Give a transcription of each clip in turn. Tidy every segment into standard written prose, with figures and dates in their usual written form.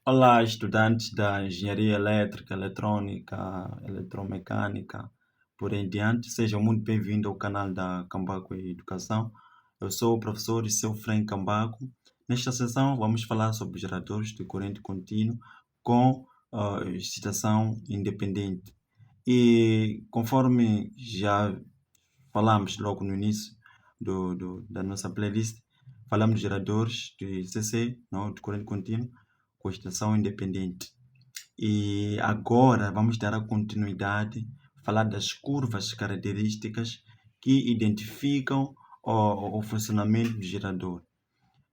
Olá, estudantes da engenharia elétrica, eletrônica, eletromecânica, por aí em diante, sejam muito bem-vindos ao canal da Cambaco Educação. Eu sou o professor Seu Frank Cambaco. Nesta sessão, vamos falar sobre geradores de corrente contínua com excitação independente. E conforme já falamos logo no início da nossa playlist, falamos de geradores de CC, não, de corrente contínua, com estação independente. E agora vamos dar a continuidade, falar das curvas características que identificam o funcionamento do gerador.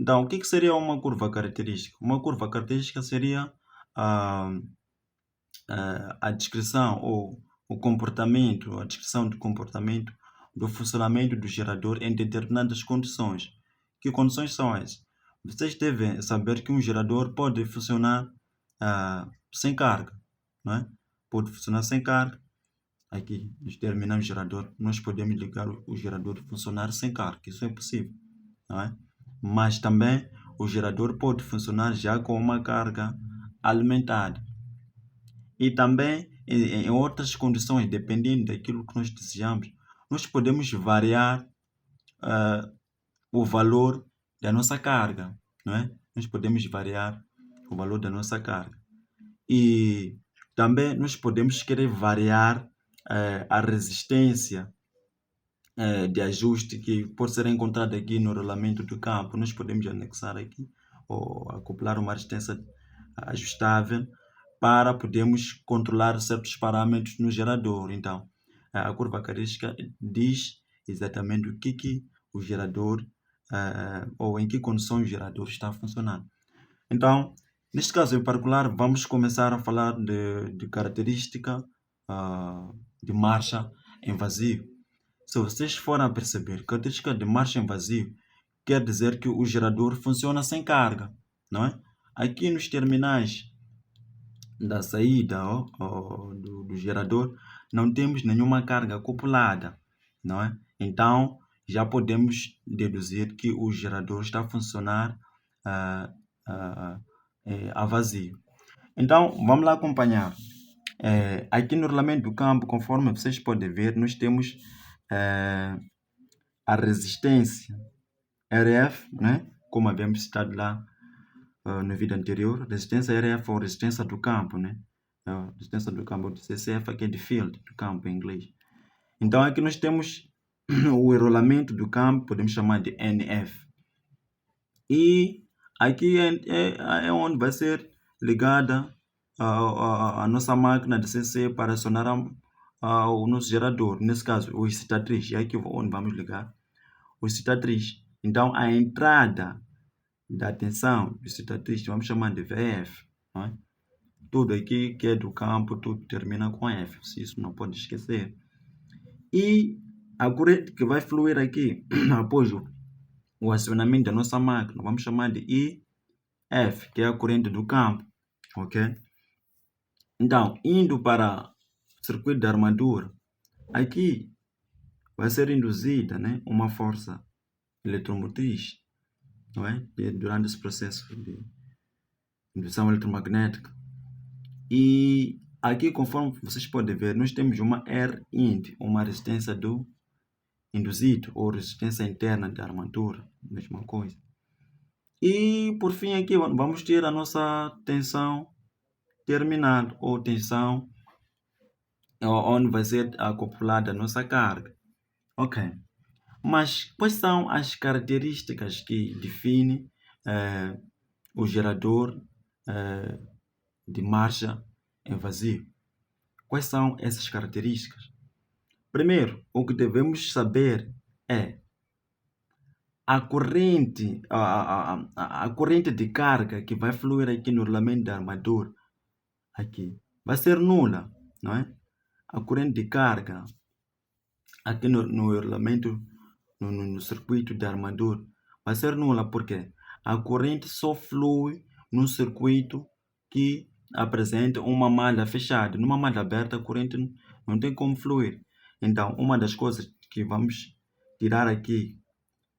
Então, o que seria uma curva característica? Uma curva característica seria a, a descrição ou o comportamento, a descrição do comportamento do funcionamento do gerador em determinadas condições. Que condições são essas? Vocês devem saber que um gerador pode funcionar sem carga, não é? Pode funcionar sem carga. Aqui, nos terminais do gerador, nós podemos ligar o gerador e funcionar sem carga. Isso é possível, não é? Mas também o gerador pode funcionar já com uma carga alimentada. E também em outras condições, dependendo daquilo que nós desejamos, nós podemos variar o valor da nossa carga, não é? Nós podemos variar o valor da nossa carga. E também nós podemos querer variar a resistência de ajuste que pode ser encontrada aqui no rolamento do campo. Nós podemos anexar aqui ou acoplar uma resistência ajustável para podermos controlar certos parâmetros no gerador. Então, a curva característica diz exatamente o que o gerador ou em que condições o gerador está funcionando. Então, neste caso em particular, vamos começar a falar de característica de marcha em vazio. Se vocês forem a perceber, característica de marcha em vazio quer dizer que o gerador funciona sem carga, não é? Aqui nos terminais da saída do gerador não temos nenhuma carga acoplada, não é? Então já podemos deduzir que o gerador está a funcionar a vazio. Então vamos lá acompanhar. Aqui no rolamento do campo, conforme vocês podem ver, nós temos a resistência RF, né? Como havíamos citado lá no vídeo anterior, resistência RF ou resistência do campo, né? Resistência do campo de CCF aqui é de field do campo em inglês. Então aqui nós temos o enrolamento do campo, podemos chamar de NF. E aqui é onde vai ser ligada a nossa máquina de CC para acionar o nosso gerador, nesse caso o excitatriz, é aqui onde vamos ligar o excitatriz. Então a entrada da tensão do excitatriz vamos chamar de VF, não é? Tudo aqui que é do campo, tudo termina com F, isso não pode esquecer. E a corrente que vai fluir aqui após o acionamento da nossa máquina, vamos chamar de IF, que é a corrente do campo, ok? Então, indo para o circuito da armadura, aqui vai ser induzida, né, uma força eletromotriz, não é? Durante esse processo de indução eletromagnética. E aqui, conforme vocês podem ver, nós temos uma R-int, uma resistência do induzido ou resistência interna da armadura, mesma coisa. E por fim aqui vamos ter a nossa tensão terminal ou tensão onde vai ser acoplada a nossa carga. Ok. Mas quais são as características que definem o gerador de marcha em vazio? Quais são essas características? Primeiro, o que devemos saber é a corrente, a corrente de carga que vai fluir aqui no rolamento da armadura aqui vai ser nula, não é? A corrente de carga aqui no rolamento, no circuito da armadura vai ser nula, porque a corrente só flui no circuito que apresenta uma malha fechada. Numa malha aberta, a corrente não tem como fluir. Então, uma das coisas que vamos tirar aqui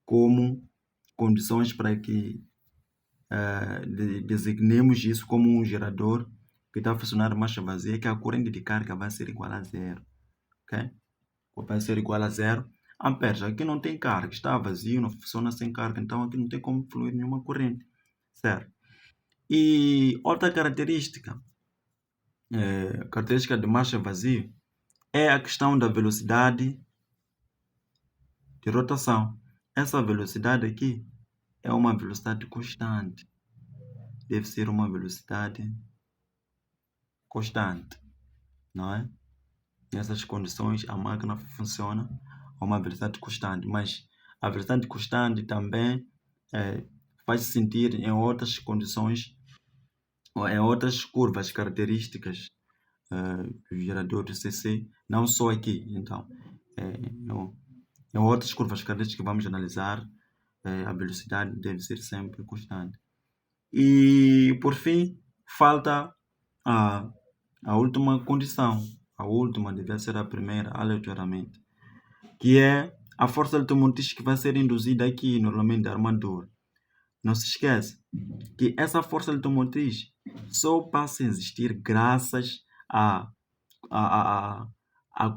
como condições para que designemos isso como um gerador que está a funcionar em marcha vazia, que a corrente de carga vai ser igual a zero. Ok? Vai ser igual a 0 amperes. Aqui não tem carga, está vazio, não funciona sem carga, então aqui não tem como fluir nenhuma corrente, certo? E outra característica de marcha vazia é a questão da velocidade de rotação. Essa velocidade aqui é uma velocidade constante. Deve ser uma velocidade constante, não é? Nessas condições a máquina funciona a uma velocidade constante, mas a velocidade constante também faz-se sentir em outras condições, ou em outras curvas características do gerador de CC, não só aqui. Então, em outras curvas características que vamos analisar, a velocidade deve ser sempre constante. E, por fim, falta a última condição. A última deve ser a primeira, aleatoriamente, que é a força eletromotriz que vai ser induzida aqui no rolamento da armadura. Não se esquece que essa força eletromotriz só passa a existir graças à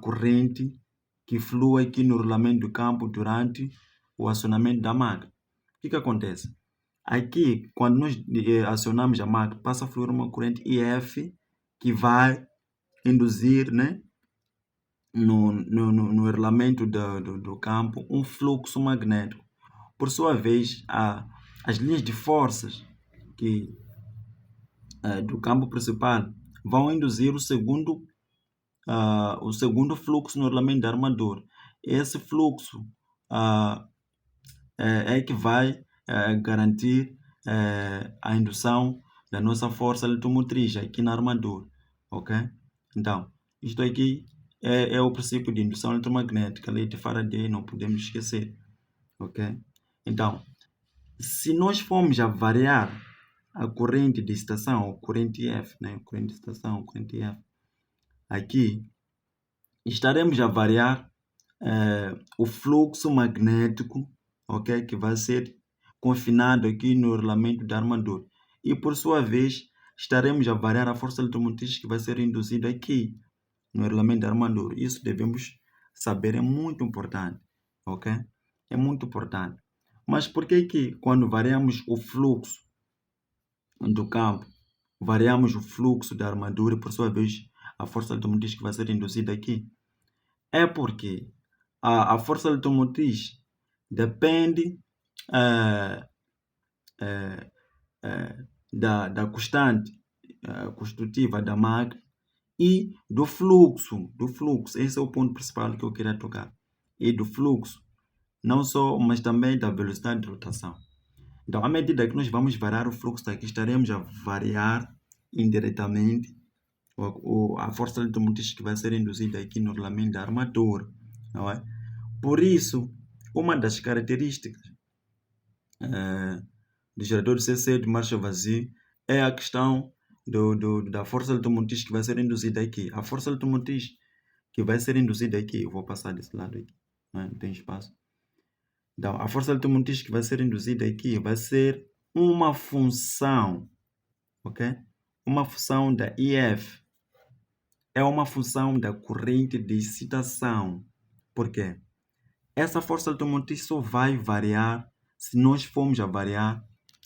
corrente que flui aqui no rolamento do campo durante o acionamento da máquina. O que acontece? Aqui, quando nós acionamos a máquina, passa a fluir uma corrente IF que vai induzir, né, no rolamento do campo um fluxo magnético. Por sua vez, as linhas de forças do campo principal vão induzir o segundo fluxo no rolamento da armadura. Esse fluxo é que vai garantir a indução da nossa força eletromotriz aqui na armadura, ok? Então, isto aqui é o princípio de indução eletromagnética, a lei de Faraday, não podemos esquecer, ok? Então, se nós formos a variar a corrente de estação, corrente F, né? Corrente de estação, corrente F, aqui estaremos a variar o fluxo magnético, ok? Que vai ser confinado aqui no rolamento da armadura. E por sua vez, estaremos a variar a força eletromotriz que vai ser induzida aqui no rolamento da armadura. Isso devemos saber, é muito importante, ok? É muito importante. Mas por que quando variamos o fluxo do campo, variamos o fluxo da armadura e por sua vez a força eletromotriz que vai ser induzida aqui? É porque a força eletromotriz depende da constante construtiva da máquina e do fluxo. Esse é o ponto principal que eu queria tocar. E do fluxo, não só, mas também da velocidade de rotação. Então, à medida que nós vamos variar o fluxo daqui, estaremos a variar indiretamente a força eletromotriz que vai ser induzida aqui no rolamento da armadura, não é? Por isso, uma das características do gerador de CC de marcha vazia é a questão da força eletromotriz que vai ser induzida aqui. A força eletromotriz que vai ser induzida aqui, eu vou passar desse lado aqui, não tem espaço. Então, a força eletromotriz que vai ser induzida aqui vai ser uma função, ok? Uma função da IF. É uma função da corrente de excitação. Por quê? Essa força eletromotriz só vai variar se nós formos a variar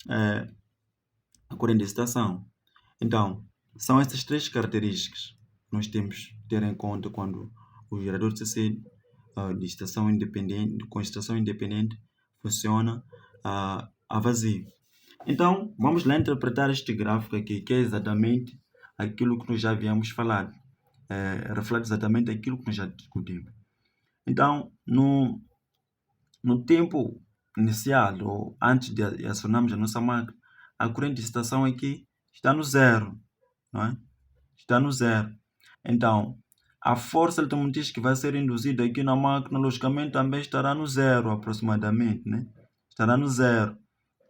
a corrente de excitação. Então, são essas três características que nós temos que ter em conta quando o gerador de CC de estação independente, com estação independente, funciona a vazio. Então, vamos lá interpretar este gráfico aqui, que é exatamente aquilo que nós já havíamos falado. Reflete exatamente aquilo que nós já discutimos. Então, no tempo inicial, ou antes de acionarmos a nossa máquina, a corrente de excitação aqui está no zero, não é? Está no zero. Então, a força eletromotriz que vai ser induzida aqui na máquina, logicamente, também estará no zero, aproximadamente, né? Estará no zero.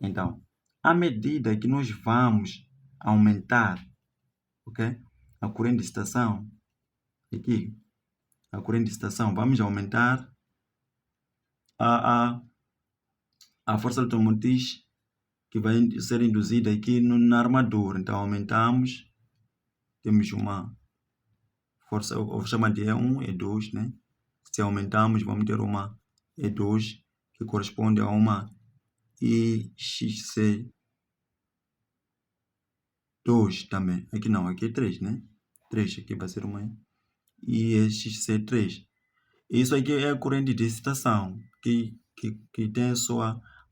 Então, à medida que nós vamos aumentar, ok? A corrente de excitação, aqui, a corrente de excitação, vamos aumentar a força eletromotriz que vai ser induzida aqui na armadura. Então aumentamos, temos uma força, eu vou chamar de E1, E2, né? Se aumentamos, vamos ter uma E2 que corresponde a uma IXC2 também. Aqui não, aqui é 3, né? 3, aqui vai ser uma IXC3. Isso aqui é a corrente de excitação, que tem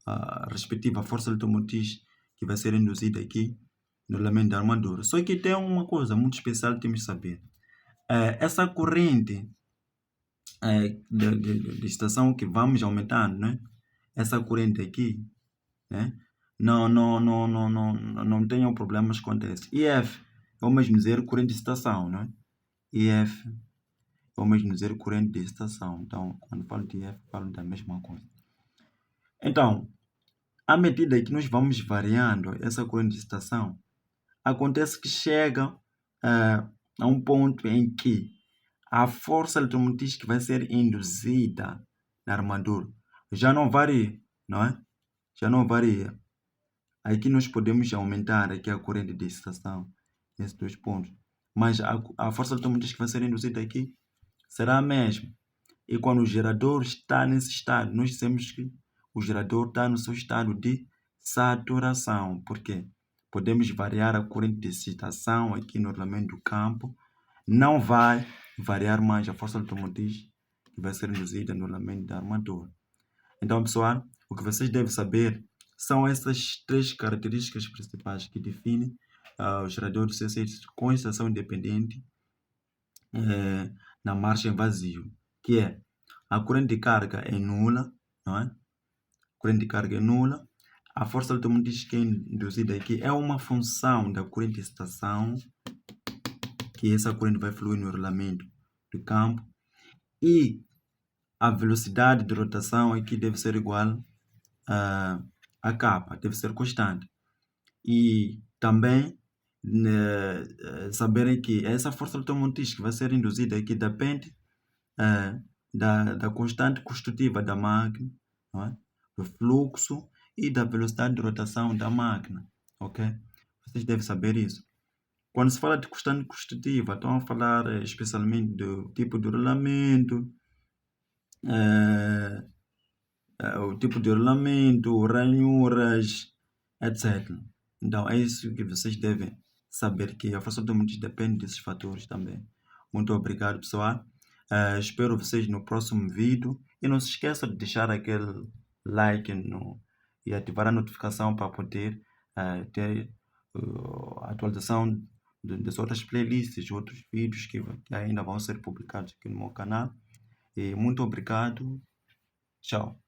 a respectiva força eletromotriz que vai ser induzida aqui no elemento da armadura. Só que tem uma coisa muito especial que temos que saber. Essa corrente de excitação que vamos aumentando, né? Essa corrente aqui, né? Não tenham problemas com isso. IF é o mesmo dizer corrente de excitação, né? IF é o mesmo dizer corrente de excitação. Então, quando falo de IF, falo da mesma coisa. Então, à medida que nós vamos variando essa corrente de excitação, acontece que chega a um ponto em que a força eletromotriz que vai ser induzida na armadura já não varia, não é? Já não varia. Aqui nós podemos aumentar aqui a corrente de excitação nesses 2 pontos, mas a força eletromotriz que vai ser induzida aqui será a mesma. E quando o gerador está nesse estado, nós dizemos que o gerador está no seu estado de saturação. Por quê? Podemos variar a corrente de excitação aqui no elemento do campo. Não vai variar mais a força eletromotriz que vai ser induzida no elemento da armadura. Então, pessoal, o que vocês devem saber são essas 3 características principais que definem o gerador de C6 com excitação independente na margem vazio, que é a corrente de carga é nula, não é? A corrente de carga é nula. A força eletromotriz que é induzida aqui é uma função da corrente de excitação, que essa corrente vai fluir no rolamento do campo, e a velocidade de rotação aqui deve ser igual a capa, deve ser constante. E também saberem que essa força eletromotriz que vai ser induzida aqui depende da constante construtiva da máquina, não é? Do fluxo e da velocidade de rotação da máquina, ok? Vocês devem saber isso. Quando se fala de constante construtiva, estão a falar especialmente do tipo de rolamento, o tipo de rolamento, ranhuras, etc. Então, é isso que vocês devem saber, que a força automotriz depende desses fatores também. Muito obrigado, pessoal. Espero vocês no próximo vídeo. E não se esqueça de deixar aquele like e ativar a notificação para poder ter a atualização das outras playlists, outros vídeos que ainda vão ser publicados aqui no meu canal. E muito obrigado. Tchau.